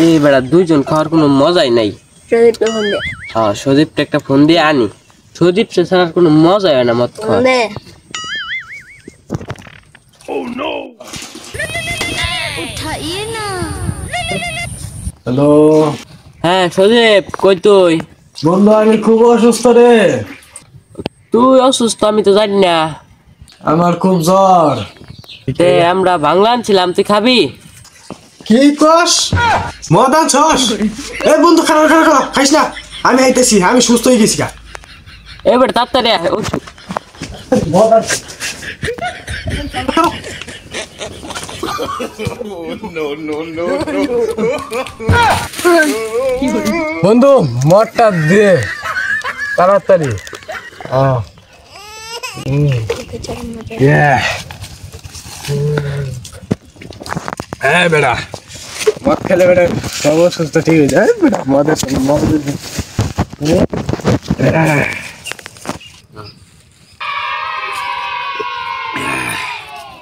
এই বেড়া দুইজন খাওয়ার কোনো মজাই নাই। হ্যাঁ সদীপটা একটা ফোন দিয়ে আনি। সদীপ ছাড়ার কোনো মজাই হয় না মদ খাওয়া। হ্যালো। হ্যাঁ সদীপ কই তুই? বন্ধু আমি খুব অসুস্থ রে। তুই অসুস্থ আমি তো জানি না। আমার খুব জ্বর। আমরা বাংলা আনছিলাম, তুই খাবি? কি কস? মদ আনছস? এ বন্ধু খারাপ খারাপ খারাপ খাইস না। আমি আইতেছি, আমি সুস্থ হয়ে গেছি গা। এবার তাড়াতাড়ি আয়, ওঠ। মদ আনছ বন্ধু মদটা দে তাড়াতাড়ি। হ্যাঁ বেটা মদ খেলে বেটা সব সুস্থ ঠিক হয়ে যায় বেটা। মদের